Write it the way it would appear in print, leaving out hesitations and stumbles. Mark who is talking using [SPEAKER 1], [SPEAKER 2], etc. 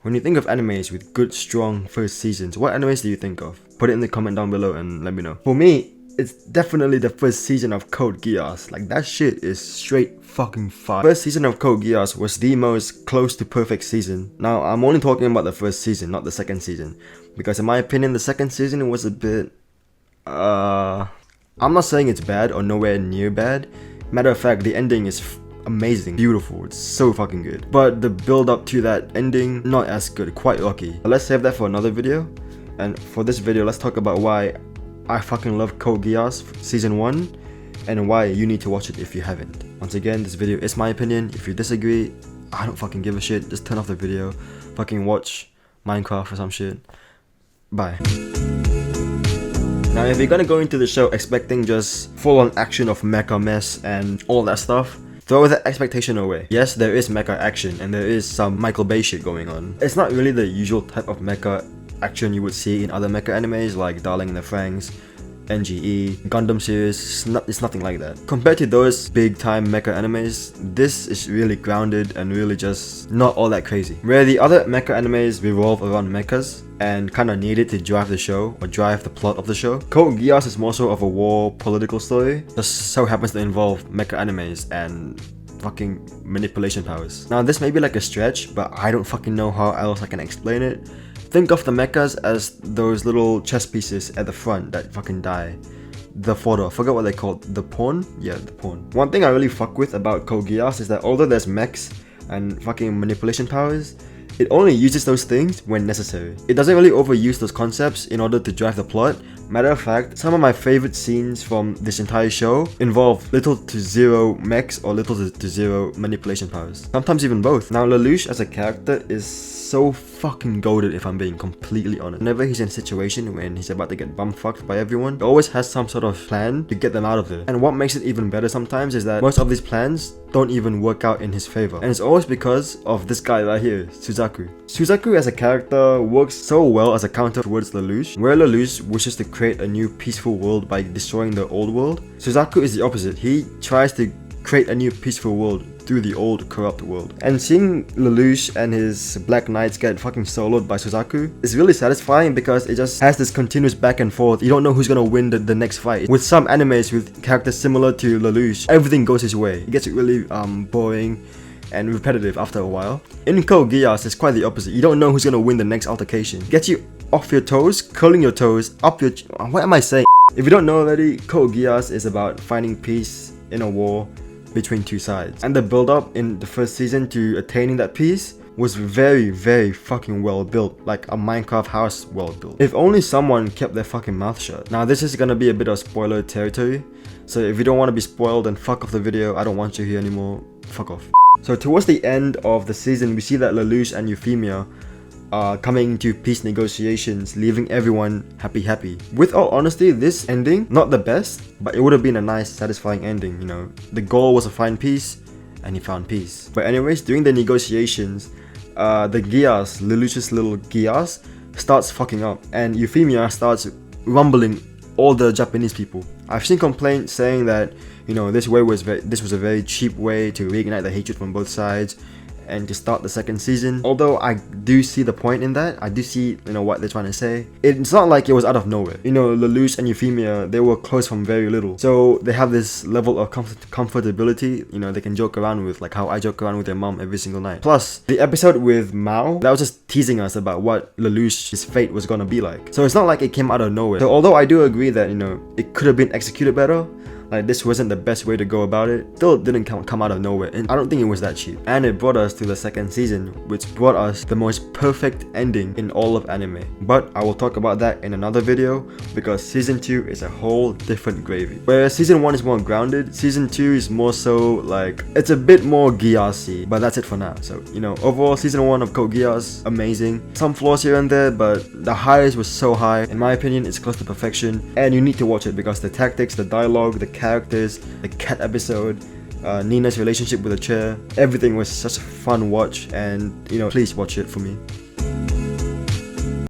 [SPEAKER 1] When you think of animes with good, strong first seasons, what animes do you think of? Put it in the comment down below and let me know. For me, it's definitely the first season of Code Geass. Like, that shit is straight fucking fire. First season of Code Geass was the most close to perfect season. Now, I'm only talking about the first season, not the second season. Because in my opinion, the second season was a bit... I'm not saying it's bad or nowhere near bad. Matter of fact, the ending is amazing, beautiful, it's so fucking good. But the build up to that ending, not as good, quite lucky. But let's save that for another video. And for this video, let's talk about why I fucking love Code Geass season 1 and why you need to watch it if you haven't. Once again, this video is my opinion. If you disagree, I don't fucking give a shit. Just turn off the video, fucking watch Minecraft or some shit. Bye. Now, if you're gonna go into the show expecting just full-on action of mecha mess and all that stuff, throw that expectation away. Yes, there is mecha action and there is some Michael Bay shit going on. It's not really the usual type of mecha action you would see in other mecha animes like Darling in the Franxx, NGE, Gundam series. It's nothing like that. Compared to those big time mecha animes, this is really grounded and really just not all that crazy. Where the other mecha animes revolve around mechas and kinda needed to drive the show or drive the plot of the show, Code Geass is more so of a war political story. Just so happens to involve mecha animes and fucking manipulation powers. Now, this may be like a stretch, but I don't fucking know how else I can explain it. Think of the mechas as those little chess pieces at the front that fucking die. The fodder, I forgot what they called, the pawn? Yeah, the pawn. One thing I really fuck with about Code Geass is that although there's mechs and fucking manipulation powers, it only uses those things when necessary. It doesn't really overuse those concepts in order to drive the plot. Matter of fact, some of my favorite scenes from this entire show involve little to zero mechs or little to zero manipulation powers. Sometimes even both. Now, Lelouch as a character is so fucking goated, if I'm being completely honest. Whenever he's in a situation when he's about to get bumfucked by everyone, he always has some sort of plan to get them out of there. And what makes it even better sometimes is that most of these plans don't even work out in his favor. And it's always because of this guy right here, Suzaku. Suzaku as a character works so well as a counter towards Lelouch. Where Lelouch wishes to create a new peaceful world by destroying the old world, Suzaku is the opposite. He tries to create a new peaceful world through the old corrupt world. And seeing Lelouch and his Black Knights get fucking soloed by Suzaku is really satisfying because it just has this continuous back and forth. You don't know who's gonna win the next fight. With some animes with characters similar to Lelouch, everything goes his way. It gets really boring and repetitive after a while. In Code Geass, it's quite the opposite. You don't know who's gonna win the next altercation. Gets you off your toes, curling your toes, up your... What am I saying? If you don't know already, Code Geass is about finding peace in a war between two sides. And the build up in the first season to attaining that peace was very, very fucking well built, like a Minecraft house well built. If only someone kept their fucking mouth shut. Now, this is gonna be a bit of spoiler territory, so if you don't want to be spoiled, then fuck off the video. I don't want you here anymore. Fuck off. So towards the end of the season, we see that Lelouch and Euphemia are coming into peace negotiations, leaving everyone happy. With all honesty, this ending, not the best, but it would have been a nice, satisfying ending, you know. The goal was to find peace, and he found peace. But anyways, during the negotiations, the Geass, Lelouch's little Geass, starts fucking up, and Euphemia starts rumbling all the Japanese people. I've seen complaints saying that, you know, this was a very cheap way to reignite the hatred from both sides and to start the second season. Although I do see the point in that, I do see, you know, what they're trying to say. It's not like it was out of nowhere. You know, Lelouch and Euphemia, they were close from very little. So they have this level of comfortability, you know, they can joke around with, like how I joke around with their mom every single night. Plus, the episode with Mao, that was just teasing us about what Lelouch's fate was gonna be like. So it's not like it came out of nowhere. So although I do agree that, you know, it could have been executed better, like this wasn't the best way to go about it, still didn't come out of nowhere, and I don't think it was that cheap. And it brought us to the second season, which brought us the most perfect ending in all of anime. But I will talk about that in another video because season 2 is a whole different gravy. Whereas season 1 is more grounded, season 2 is more so like, it's a bit more Geass-y, but that's it for now. So, you know, overall season 1 of Code Geass, amazing. Some flaws here and there, but the highs was so high. In my opinion, it's close to perfection, and you need to watch it because the tactics, the dialogue, the characters, the cat episode, Nina's relationship with the chair, everything was such a fun watch, and you know, please watch it for me.